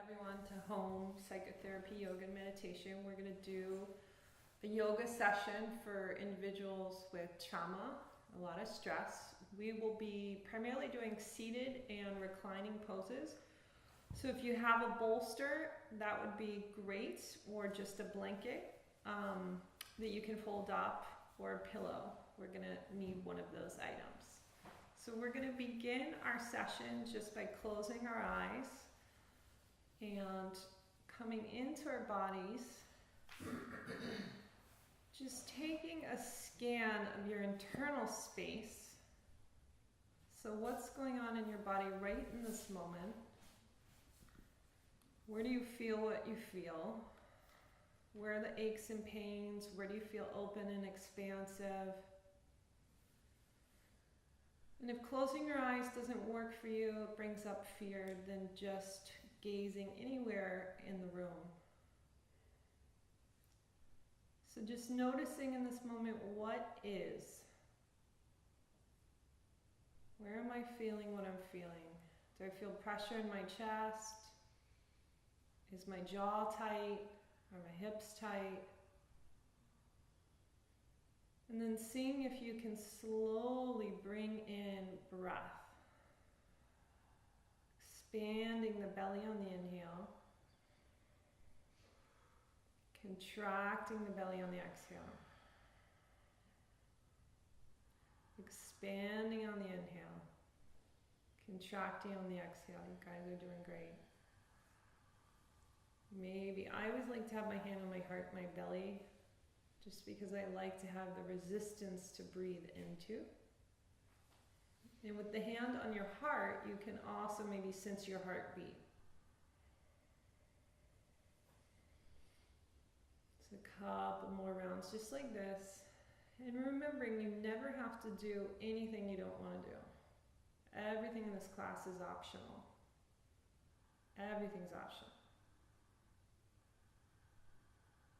everyone to home psychotherapy, yoga, and meditation. We're going to do a yoga session for individuals with trauma, a lot of stress. We will be primarily doing seated and reclining poses. So if you have a bolster, that would be great, or just a blanket that you can fold up, or a pillow. We're going to need one of those items. So we're going to begin our session just by closing our eyes and coming into our bodies, just taking a scan of your internal space. So what's going on in your body right in this moment? Where do you feel what you feel? Where are the aches and pains? Where do you feel open and expansive? And if closing your eyes doesn't work for you, it brings up fear, then just gazing anywhere in the room. So just noticing in this moment what is. Where am I feeling what I'm feeling? Do I feel pressure in my chest? Is my jaw tight? Are my hips tight? And then seeing if you can slowly bring in breath. Expanding the belly on the inhale. Contracting the belly on the exhale. Expanding on the inhale. Contracting on the exhale. You guys are doing great. Maybe, I always like to have my hand on my heart, my belly, just because I like to have the resistance to breathe into. And with the hand on your heart, you can also maybe sense your heartbeat. So a couple more rounds just like this. And remembering you never have to do anything you don't want to do. Everything in this class is optional. Everything's optional.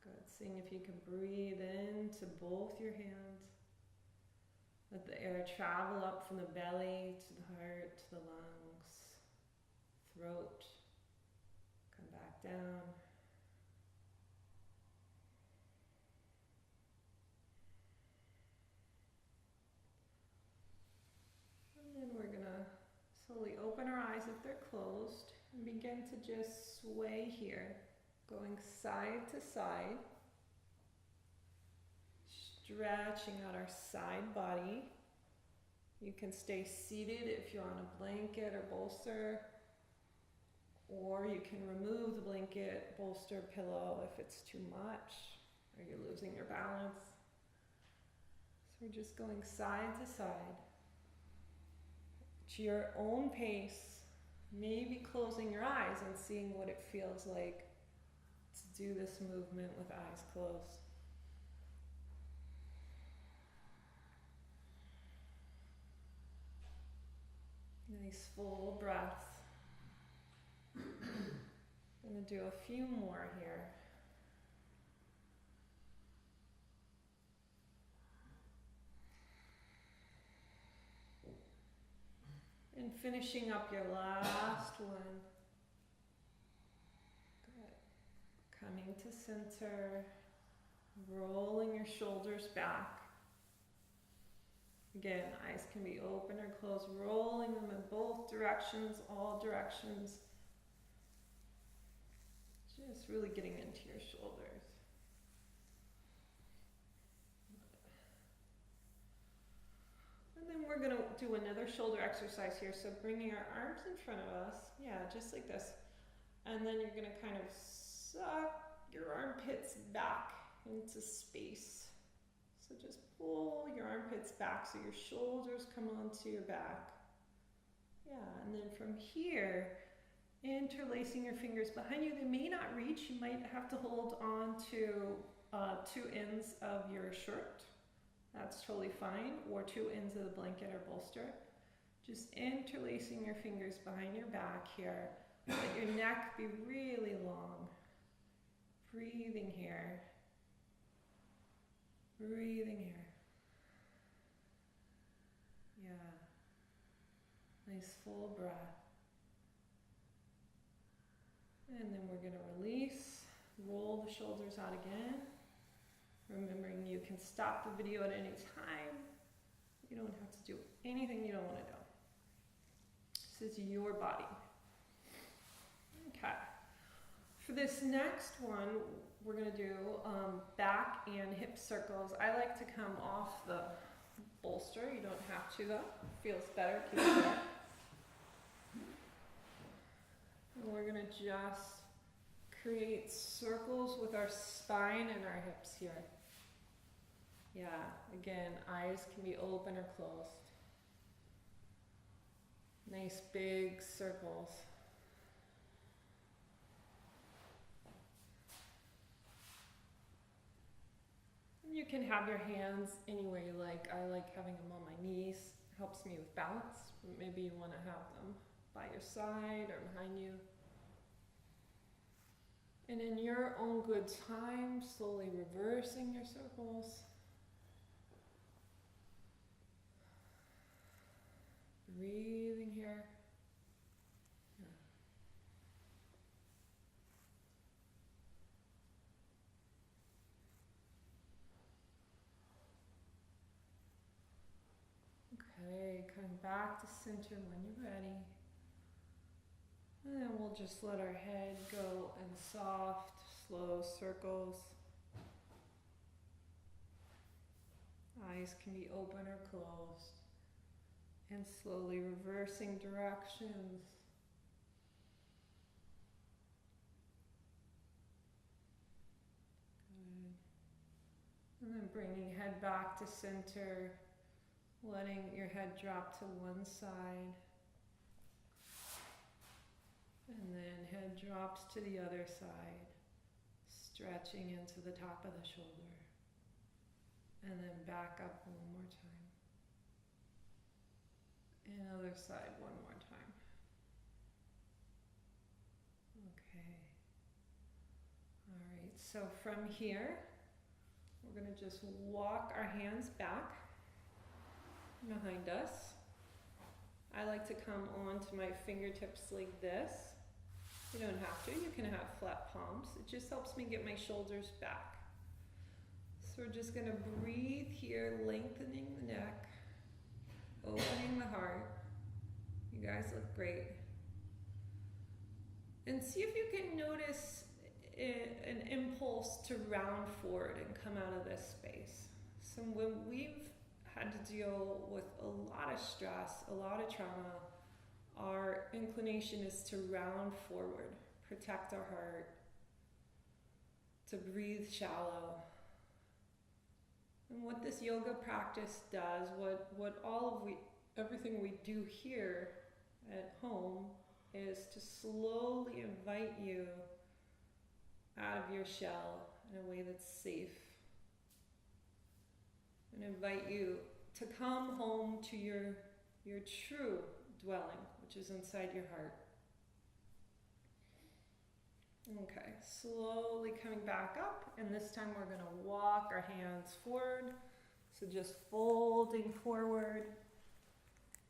Good. Seeing if you can breathe into both your hands. Let the air travel up from the belly to the heart, to the lungs, throat. Come back down. And then we're going to slowly open our eyes if they're closed and begin to just sway here, going side to side. Stretching out our side body. You can stay seated if you're on a blanket or bolster, or you can remove the blanket, bolster, pillow if it's too much or you're losing your balance. So we're just going side to side to your own pace, maybe closing your eyes and seeing what it feels like to do this movement with eyes closed. Nice full breath. I'm going to do a few more here. And finishing up your last one. Good. Coming to center, rolling your shoulders back. Again, eyes can be open or closed, rolling them in both directions, all directions. Just really getting into your shoulders. And then we're going to do another shoulder exercise here. So bringing our arms in front of us, yeah, just like this. And then you're going to kind of suck your armpits back into space. So just pull your armpits back so your shoulders come onto your back. Yeah, and then from here, interlacing your fingers behind you. They may not reach. You might have to hold on to two ends of your shirt. That's totally fine. Or two ends of the blanket or bolster. Just interlacing your fingers behind your back here. Let your neck be really long. Breathing here. Breathing here. Yeah. Nice full breath. And then we're gonna release, roll the shoulders out again. Remembering you can stop the video at any time. You don't have to do anything you don't want to do. This is your body. Okay. For this next one, we're going to do back and hip circles. I like to come off the bolster. You don't have to though. Feels better. Keep it there. And we're going to just create circles with our spine and our hips here. Yeah, again, eyes can be open or closed. Nice big circles. You can have your hands any way you like. I like having them on my knees. Helps me with balance. Maybe you want to have them by your side or behind you. And in your own good time, slowly reversing your circles. Breathing here. Okay, coming back to center when you're ready. And then we'll just let our head go in soft, slow circles. Eyes can be open or closed. And slowly reversing directions. Good. And then bringing head back to center, letting your head drop to one side. And then head drops to the other side, stretching into the top of the shoulder. And then back up one more time. And other side one more time. Okay. All right, so from here, we're going to just walk our hands back behind us. I like to come onto my fingertips like this. You don't have to, you can have flat palms. It just helps me get my shoulders back. So we're just going to breathe here, lengthening the neck. Opening the heart. You guys look great. And see if you can notice an impulse to round forward and come out of this space. So when we've had to deal with a lot of stress, a lot of trauma, our inclination is to round forward, protect our heart, to breathe shallow. And what this yoga practice does, everything we do here at home is to slowly invite you out of your shell in a way that's safe. And invite you to come home to your true dwelling, which is inside your heart. Okay, slowly coming back up, and this time we're going to walk our hands forward. So just folding forward,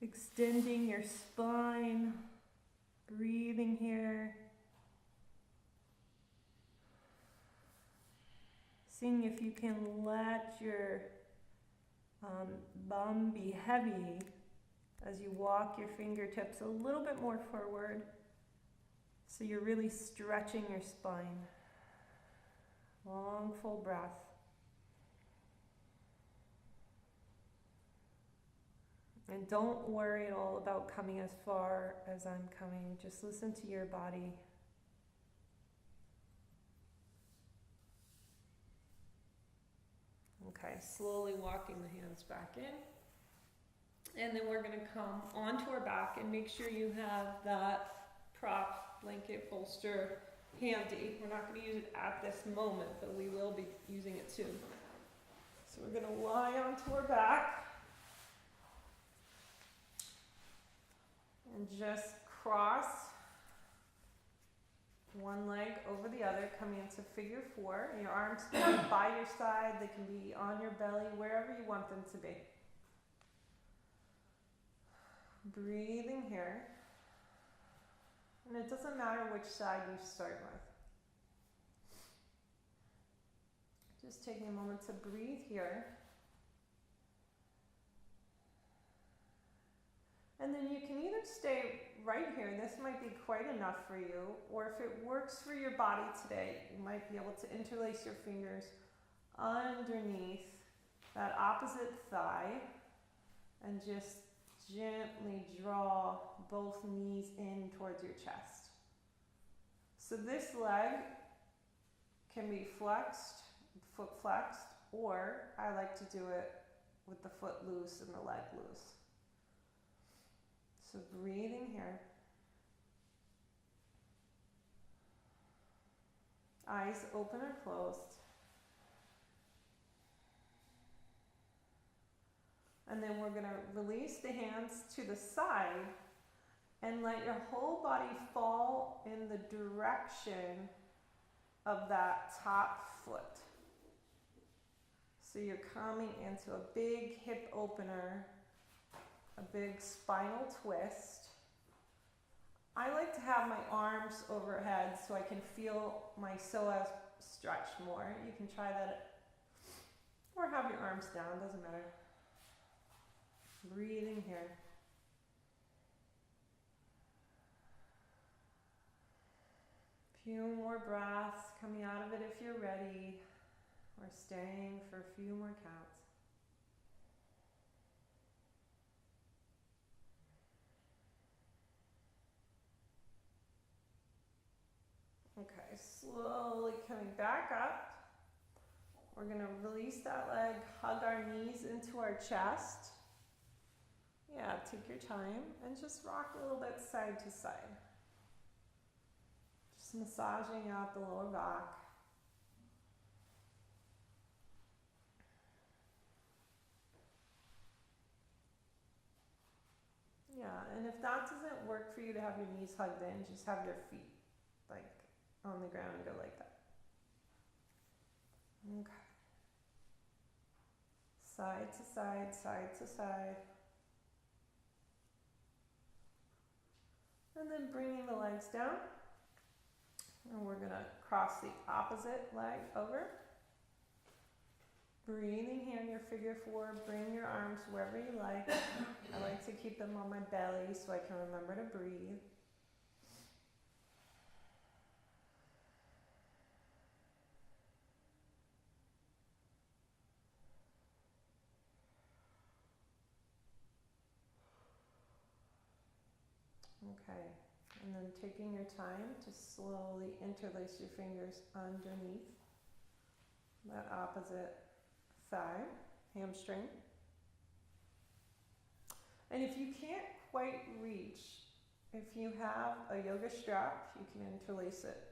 extending your spine, breathing here. Seeing if you can let your bum be heavy as you walk your fingertips a little bit more forward. So you're really stretching your spine. Long, full breath. And don't worry at all about coming as far as I'm coming. Just listen to your body. Okay, slowly walking the hands back in. And then we're going to come onto our back and make sure you have that prop, blanket, bolster handy. We're not going to use it at this moment, but we will be using it soon. So we're going to lie onto our back and just cross one leg over the other, coming into figure four. Your arms can be by your side, they can be on your belly, wherever you want them to be. Breathing here. And it doesn't matter which side you start with. Just taking a moment to breathe here. And then you can either stay right here, this might be quite enough for you, or if it works for your body today, you might be able to interlace your fingers underneath that opposite thigh and just gently draw both knees in towards your chest. So this leg can be flexed, foot flexed, or I like to do it with the foot loose and the leg loose. So breathing here. Eyes open or closed. And then we're going to release the hands to the side and let your whole body fall in the direction of that top foot. So you're coming into a big hip opener, a big spinal twist. I like to have my arms overhead so I can feel my psoas stretch more. You can try that, or have your arms down, doesn't matter. Breathing here. Few more breaths coming out of it if you're ready, or staying for a few more counts. Okay, slowly coming back up. We're going to release that leg, hug our knees into our chest. Yeah, take your time and just rock a little bit side to side. Just massaging out the lower back. Yeah, and if that doesn't work for you to have your knees hugged in, just have your feet like on the ground and go like that. Okay. Side to side, side to side. And then bringing the legs down. And we're going to cross the opposite leg over. Breathing here in your figure four. Bring your arms wherever you like. I like to keep them on my belly so I can remember to breathe. Okay, and then taking your time to slowly interlace your fingers underneath that opposite thigh, hamstring. And if you can't quite reach, if you have a yoga strap, you can interlace it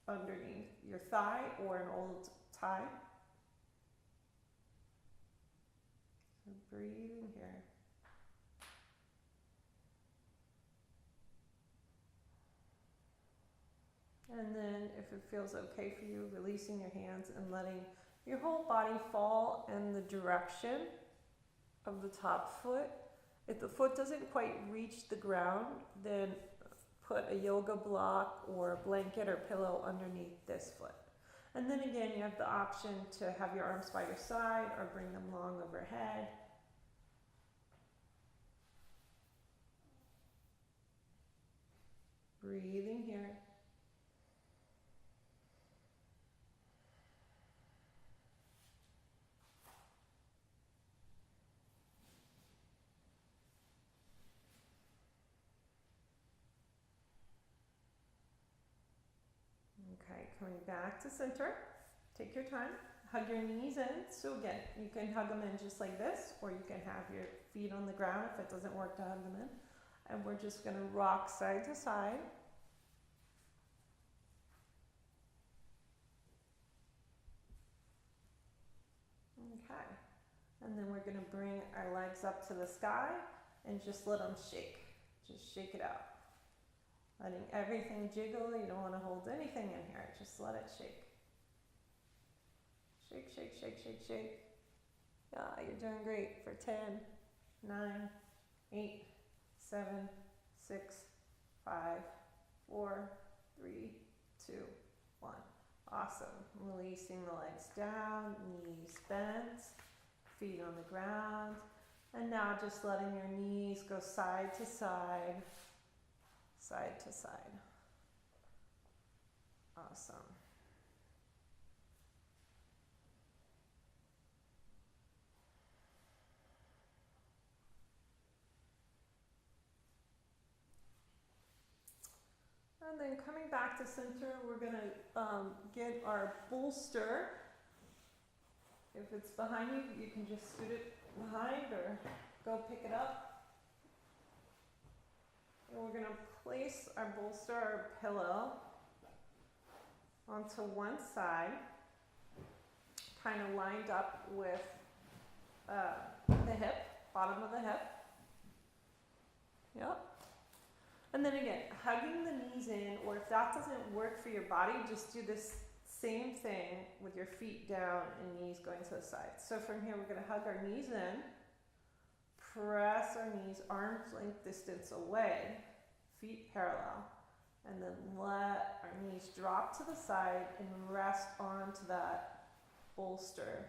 underneath your thigh or an old tie. So breathing here. And then if it feels okay for you, releasing your hands and letting your whole body fall in the direction of the top foot. If the foot doesn't quite reach the ground, then put a yoga block or a blanket or pillow underneath this foot. And then again, you have the option to have your arms by your side or bring them long overhead. Breathing here. Okay, coming back to center. Take your time. Hug your knees in. So again, you can hug them in just like this, or you can have your feet on the ground if it doesn't work to hug them in. And we're just going to rock side to side. Okay. And then we're going to bring our legs up to the sky and just let them shake. Just shake it out. Letting everything jiggle. You don't want to hold anything in here. Just let it shake. Shake, shake, shake, shake, shake. Yeah, you're doing great for 10, 9, 8, 7, 6, 5, 4, 3, 2, 1. Awesome. Releasing the legs down, knees bent, feet on the ground. And now just letting your knees go side to side, side to side. Awesome. And then coming back to center, we're going to get our bolster. If it's behind you, you can just scoot it behind or go pick it up. And we're going to place our bolster, our pillow, onto one side, kind of lined up with the hip, bottom of the hip. Yep. And then again, hugging the knees in, or if that doesn't work for your body, just do this same thing with your feet down and knees going to the side. So from here, we're going to hug our knees in, press our knees arm's length distance away, feet parallel, and then let our knees drop to the side and rest onto that bolster.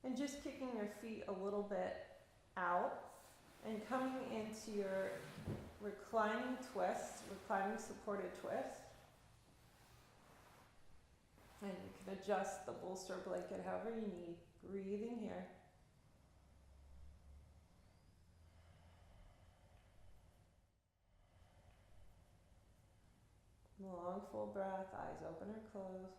And just kicking your feet a little bit out and coming into your reclining twist, reclining supported twist. And you can adjust the bolster blanket however you need. Breathing here. Long, full breath, eyes open or closed.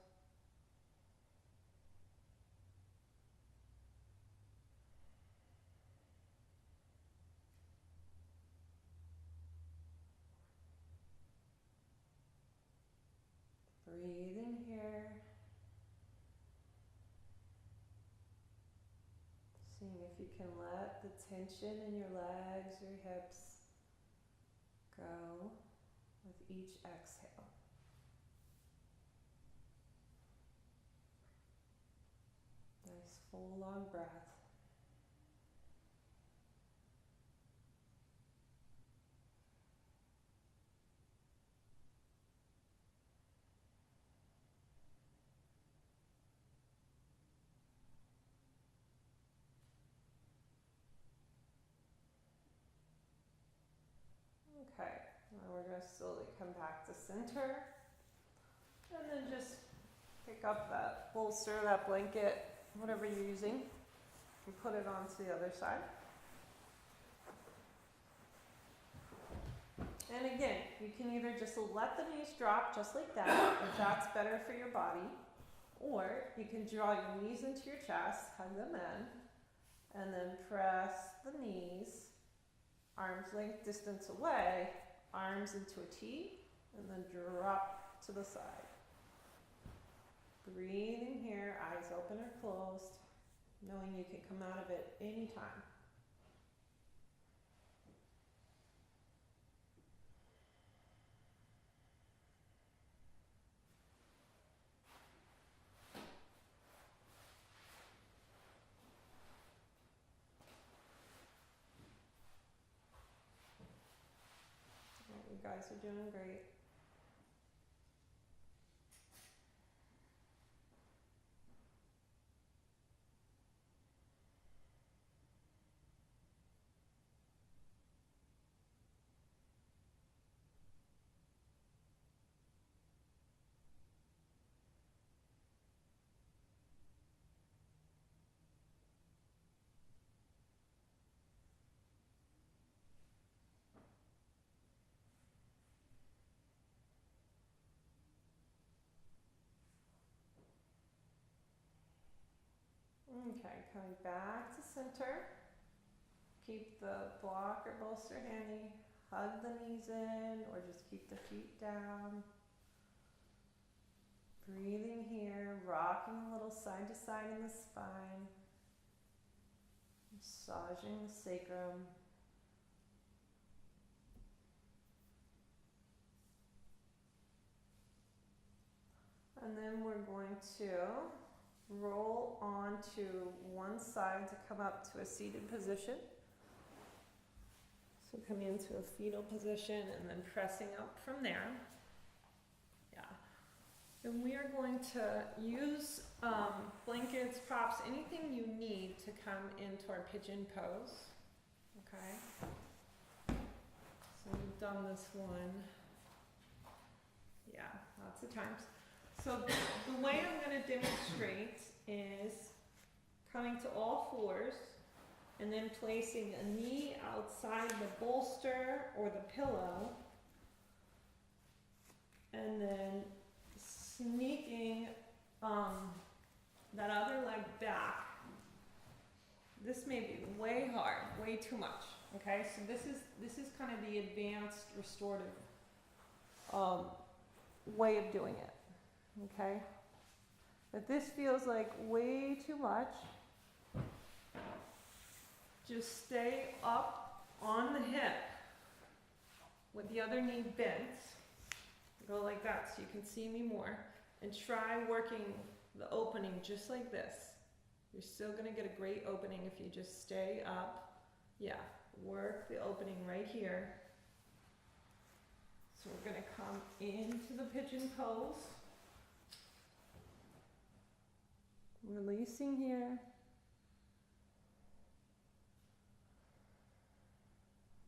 Breathing here. Seeing if you can let the tension in your legs, your hips go with each exhale. Nice full long breath. Okay, now we're going to slowly come back to center, and then just pick up that bolster, that blanket, whatever you're using, and put it onto the other side. And again, you can either just let the knees drop just like that, if that's better for your body, or you can draw your knees into your chest, hug them in, and then press the knees arm's length distance away, arms into a T, and then drop to the side. Breathing here, eyes open or closed, knowing you can come out of it anytime. You guys are doing great. Okay, coming back to center. Keep the block or bolster handy. Hug the knees in or just keep the feet down. Breathing here, rocking a little side to side in the spine. Massaging the sacrum. And then we're going to roll onto one side to come up to a seated position. So coming into a fetal position and then pressing up from there. then we are going to use blankets, props, anything you need to come into our pigeon pose. Okay? So we've done this one. Yeah, lots of times. So the way I'm going to demonstrate is coming to all fours and then placing a knee outside the bolster or the pillow, and then sneaking that other leg back. This may be way hard, way too much. Okay, so this is kind of the advanced restorative way of doing it. Okay, if this feels like way too much, just stay up on the hip with the other knee bent. Go like that so you can see me more, and try working the opening just like this. You're still going to get a great opening if you just stay up. Yeah, work the opening right here. So we're going to come into the pigeon pose. Releasing here.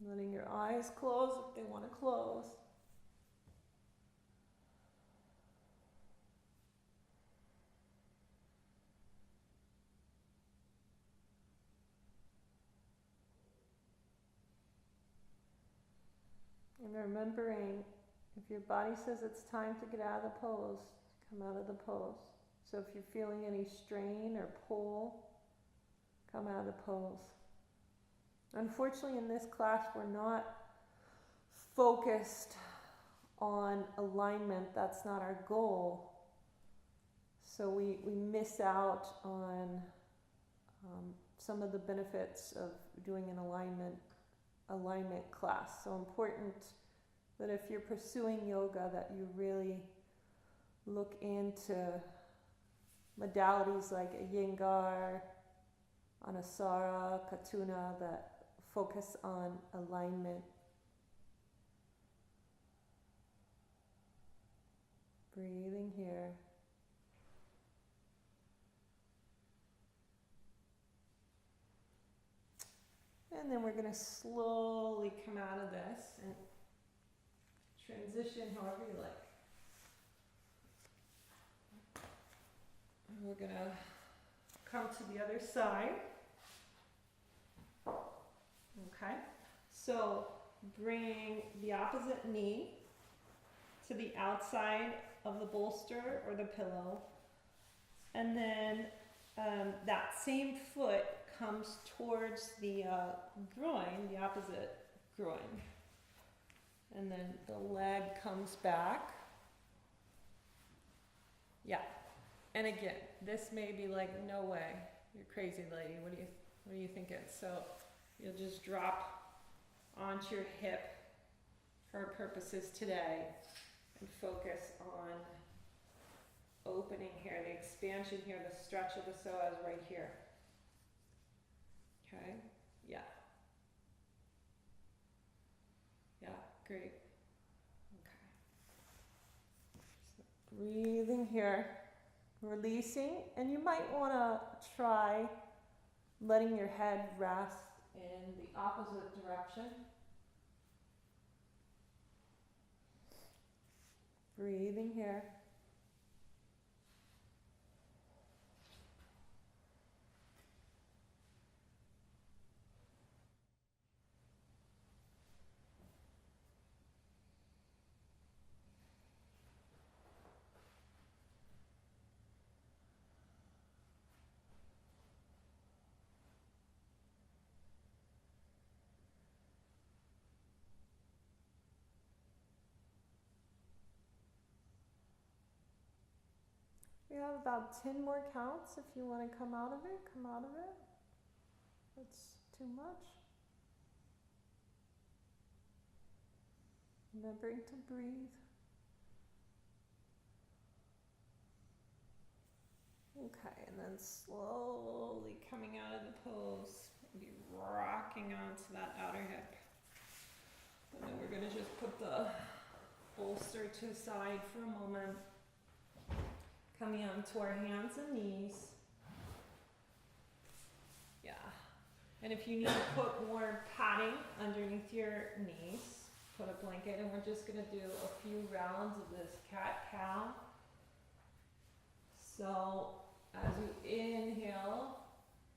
Letting your eyes close if they want to close. And remembering, if your body says it's time to get out of the pose, come out of the pose. So if you're feeling any strain or pull, come out of the pose. Unfortunately, in this class, we're not focused on alignment. That's not our goal. So we miss out on some of the benefits of doing an alignment class. So important that if you're pursuing yoga, that you really look into modalities like Iyengar, Anusara, Katuna, that focus on alignment. Breathing here. And then we're going to slowly come out of this and transition however you like. And we're going to come to the other side. Okay, so bring the opposite knee to the outside of the bolster or the pillow, and then that same foot comes towards the groin, the opposite groin, and then the leg comes back. Yeah, and again, this may be like, no way, you're crazy, lady. What are you thinking? So you'll just drop onto your hip for our purposes today and focus on opening here, the expansion here, the stretch of the psoas right here. Okay, yeah. Yeah, great. Okay. So breathing here, releasing, and you might want to try letting your head rest in the opposite direction. Breathing here. We have about 10 more counts. If you want to come out of it, come out of it. That's too much. Remembering to breathe. Okay, and then slowly coming out of the pose. Maybe rocking onto that outer hip. And then we're going to just put the bolster to the side for a moment. Coming onto our hands and knees. Yeah. And if you need to put more padding underneath your knees, put a blanket, and we're just gonna do a few rounds of this cat-cow. So as you inhale,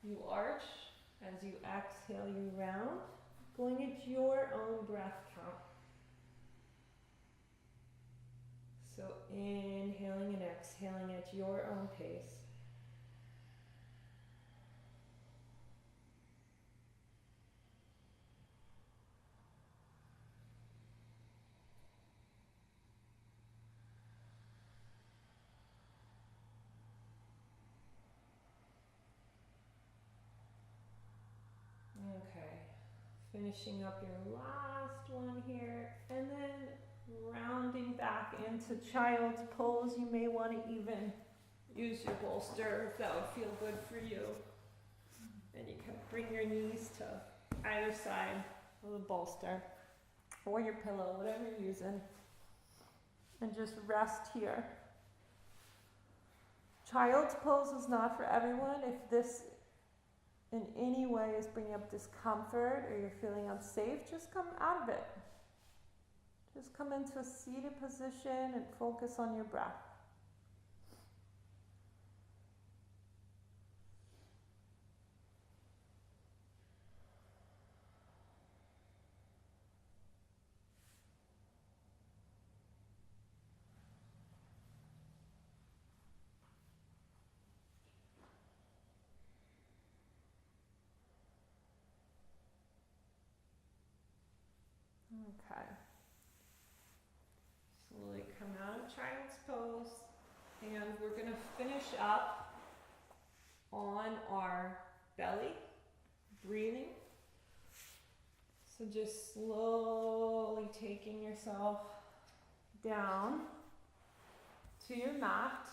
you arch. As you exhale, you round, going at your own breath count. So inhaling and exhaling at your own pace. Okay, finishing up your last one here, and then rounding back into child's pose. You may want to even use your bolster if that would feel good for you. And you can bring your knees to either side of the bolster or your pillow, whatever you're using, and just rest here. Child's pose is not for everyone. If this in any way is bringing up discomfort or you're feeling unsafe, just come out of it. Just come into a seated position and focus on your breath. Okay. Slowly come out of child's pose, and we're going to finish up on our belly, breathing. So just slowly taking yourself down to your mat.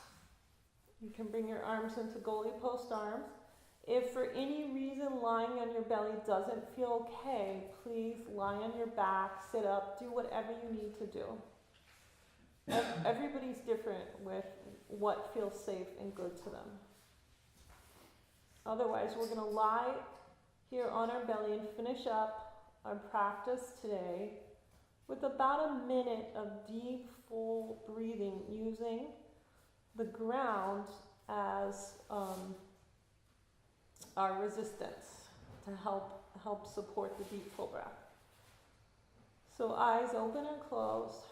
You can bring your arms into goalie post arms. If for any reason lying on your belly doesn't feel okay, please lie on your back, sit up, do whatever you need to do. Everybody's different with what feels safe and good to them. Otherwise, we're going to lie here on our belly and finish up our practice today with about a minute of deep, full breathing using the ground as our resistance to help support the deep, full breath. So eyes open and closed.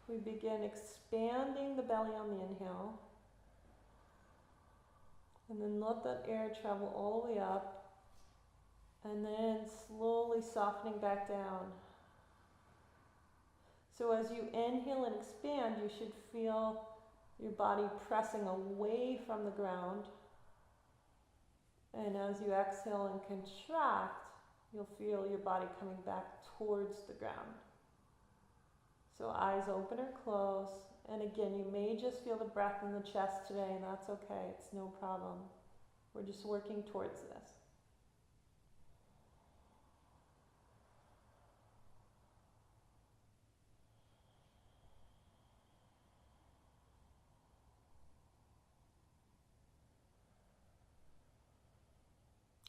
We begin expanding the belly on the inhale. And then let that air travel all the way up. And then slowly softening back down. So as you inhale and expand, you should feel your body pressing away from the ground. And as you exhale and contract, you'll feel your body coming back towards the ground. So eyes open or close. And again, you may just feel the breath in the chest today, and that's okay. It's no problem. We're just working towards this.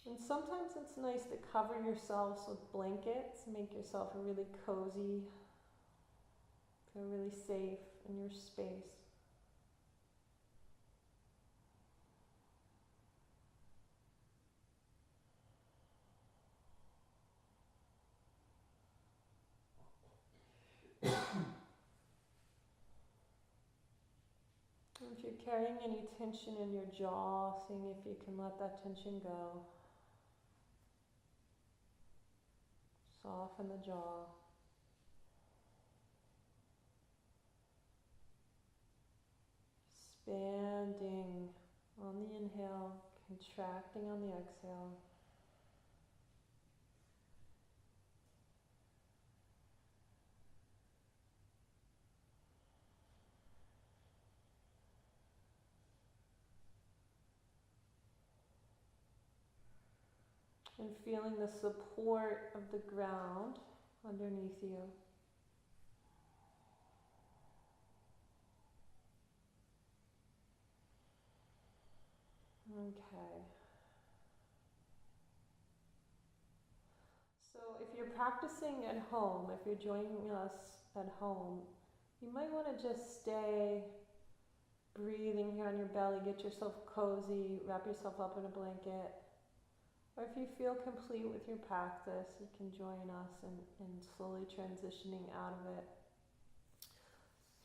And sometimes it's nice to cover yourselves with blankets, make yourself really cozy, feel really safe in your space. If you're carrying any tension in your jaw, seeing if you can let that tension go. Soften the jaw. Expanding on the inhale, contracting on the exhale. And feeling the support of the ground underneath you. Okay. So if you're practicing at home, if you're joining us at home, you might want to just stay breathing here on your belly, get yourself cozy, wrap yourself up in a blanket. Or if you feel complete with your practice, you can join us in slowly transitioning out of it.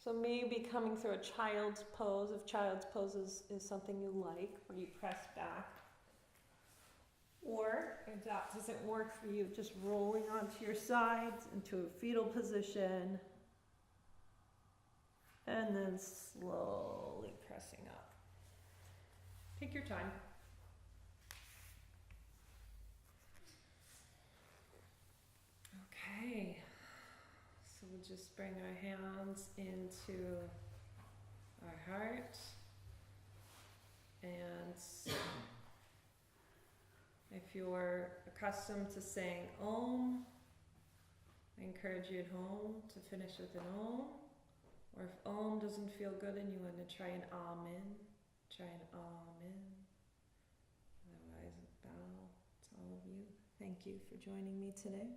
So maybe coming through a child's pose, if child's pose is something you like, where you press back. Or if that doesn't work for you, just rolling onto your sides into a fetal position. And then slowly pressing up. Take your time. Okay. So we'll just bring our hands into our heart. And if you're accustomed to saying hOMe, I encourage you at home to finish with an hOMe. Or if hOMe doesn't feel good and you want to try an amen, try an amen. Otherwise, bow to all of you. Thank you for joining me today.